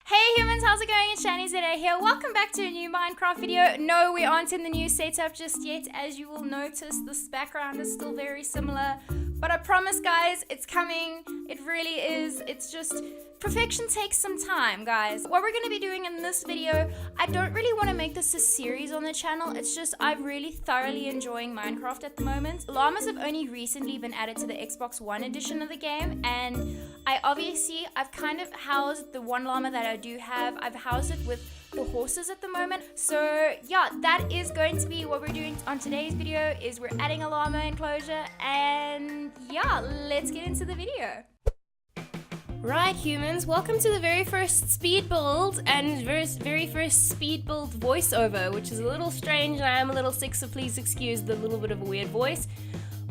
Hey humans, how's it going? It's Shani Zeta here. Welcome back to a new Minecraft video. No, we aren't in the new setup just yet. As you will notice, this background is still very similar. But I promise guys, it's coming. It really is. It's just, perfection takes some time, guys. What we're going to be doing in this video, I don't really want to make this a series on the channel. It's just, I'm really thoroughly enjoying Minecraft at the moment. Llamas have only recently been added to the Xbox One edition of the game. And I've kind of housed the one llama that I do have. I've housed it with the horses at the moment. So yeah, that is going to be what we're doing on today's video, is we're adding a llama enclosure, and yeah, let's get into the video. Right humans, welcome to the very first speed build and very first speed build voiceover, which is a little strange and I am a little sick, so please excuse the little bit of a weird voice.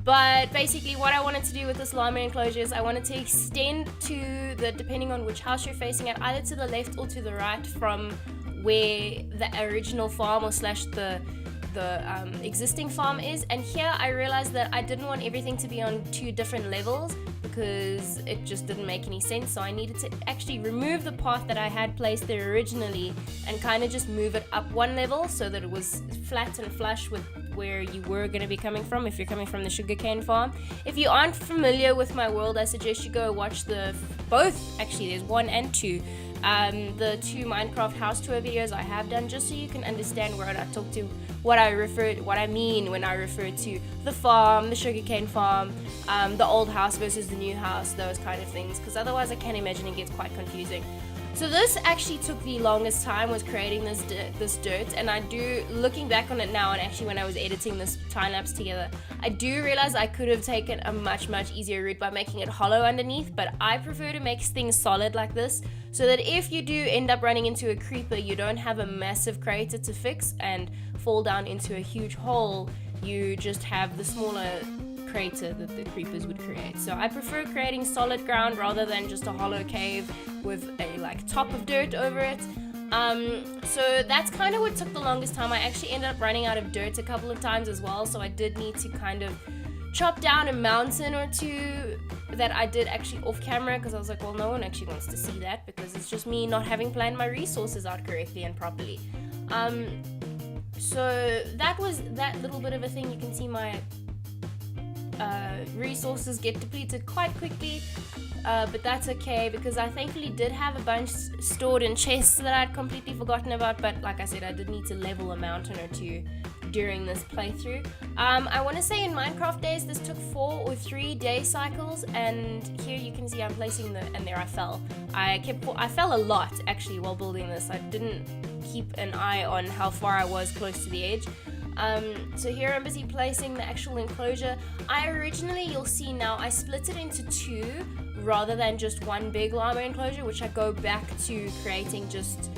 But basically what I wanted to do with this llama enclosure is I wanted to extend to the, depending on which house you're facing at, either to the left or to the right from where the original farm or slash the existing farm is. And here I realized that I didn't want everything to be on two different levels because it just didn't make any sense. So I needed to actually remove the path that I had placed there originally and kind of just move it up one level so that it was flat and flush with where you were going to be coming from if you're coming from the sugarcane farm. If you aren't familiar with my world, I suggest you go watch both, actually there's 1 and 2, the 2 Minecraft house tour videos I have done, just so you can understand where I talk to what I mean when I refer to the farm, the sugarcane farm, the old house versus the new house, those kind of things, because otherwise I can imagine it gets quite confusing. So this actually took the longest time, was creating this dirt, and I do, looking back on it now, and actually when I was editing this time lapse together, I do realize I could have taken a much easier route by making it hollow underneath, but I prefer to make things solid like this, so that if you do end up running into a creeper, you don't have a massive crater to fix and fall down into a huge hole. You just have the smaller crater that the creepers would create. So I prefer creating solid ground rather than just a hollow cave with a top of dirt over it. So that's kind of what took the longest time. I actually ended up running out of dirt a couple of times as well, so I did need to kind of chop down a mountain or two that I did actually off camera, because I was like, well, no one actually wants to see that because it's just me not having planned my resources out correctly and properly. So that was that little bit of a thing. You can see my resources get depleted quite quickly, but that's okay because I thankfully did have a bunch stored in chests that I'd completely forgotten about. But like I said, I did need to level a mountain or two during this playthrough. I want to say in Minecraft days this took 4 or 3 day cycles, and here you can see I'm placing and there I fell. I fell a lot actually while building this. I didn't keep an eye on how far I was close to the edge. So here I'm busy placing the actual enclosure. You'll see now, I split it into 2 rather than just one big llama enclosure, which I go back to creating just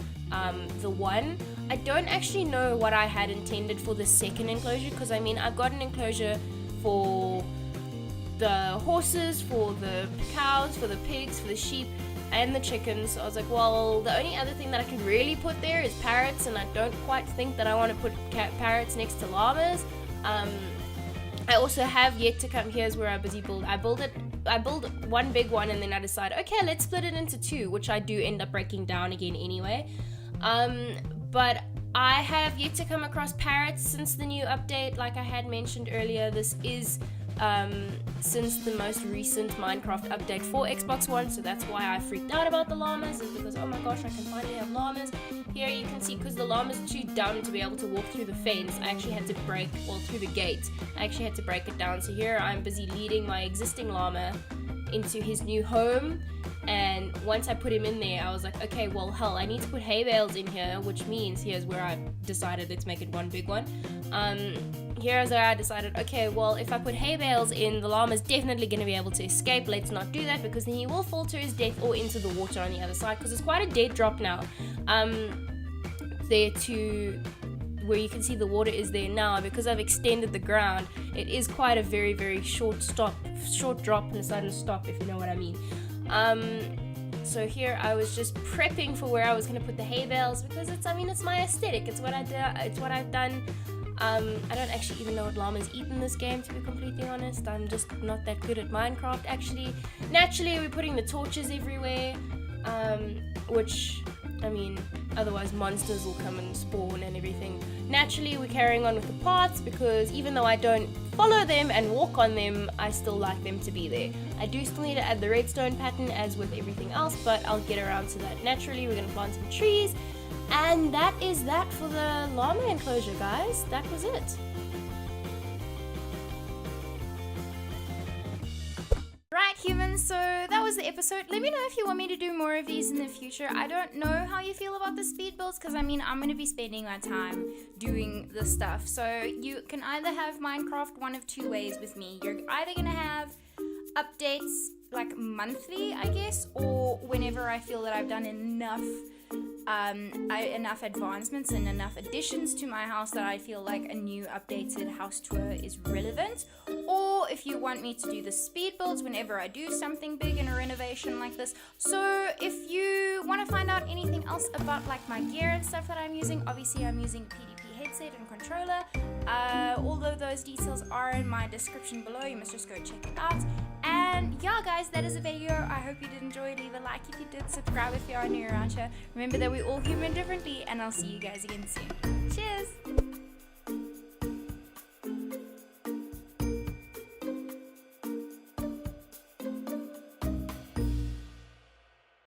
the one. I don't actually know what I had intended for the second enclosure, because I mean I've got an enclosure for the horses, for the cows, for the pigs, for the sheep, and the chickens. So I was like, well, the only other thing that I can really put there is parrots, and I don't quite think that I want to put parrots next to llamas. I also have yet to come. Here's where I build. I build one big one, and then I decide, okay, let's split it into 2, which I do end up breaking down again anyway. But I have yet to come across parrots since the new update. Like I had mentioned earlier, this is since the most recent Minecraft update for Xbox One, so that's why I freaked out about the llamas, is because, oh my gosh, I can finally have llamas. Here you can see, because the llamas are too dumb to be able to walk through the fence, I actually had to through the gate, I actually had to break it down. So here I'm busy leading my existing llama into his new home, and once I put him in there, I was like, okay, well, hell, I need to put hay bales in here, which means here's where I decided let's make it one big one. Here's where I decided, okay, well, if I put hay bales in, the llama's definitely going to be able to escape. Let's not do that, because then he will fall to his death or into the water on the other side, because it's quite a dead drop now. There to where you can see the water is there now, because I've extended the ground, it is quite a very short drop and a sudden stop, if you know what I mean. So here I was just prepping for where I was going to put the hay bales, because it's my aesthetic, it's what I've done. I don't actually even know what llamas eat in this game, to be completely honest. I'm just not that good at Minecraft, actually. Naturally, we're putting the torches everywhere, which I mean, otherwise monsters will come and spawn and everything. Naturally, we're carrying on with the parts because even though I don't follow them and walk on them, I still like them to be there. I do still need to add the redstone pattern as with everything else, but I'll get around to that. Naturally, we're going to plant some trees, and that is that for the llama enclosure, guys. That was it. Right, humans, so that was the episode. Let me know if you want me to do more of these in the future. I don't know how you feel about the speed builds, because I mean, I'm going to be spending my time doing this stuff. So you can either have Minecraft one of two ways with me. You're either going to have updates like monthly, I guess, or whenever I feel that I've done enough advancements and enough additions to my house that I feel like a new updated house tour is relevant. Or if you want me to do the speed builds whenever I do something big in a renovation like this. So if you want to find out anything else about like my gear and stuff that I'm using, obviously I'm using PDP headset and controller. All of those details are in my description below. You must just go check it out. And yeah, guys, that is a video. I hope you did enjoy. Leave a like if you did. Subscribe if you are new around here. Remember that we all human differently, and I'll see you guys again soon. Cheers!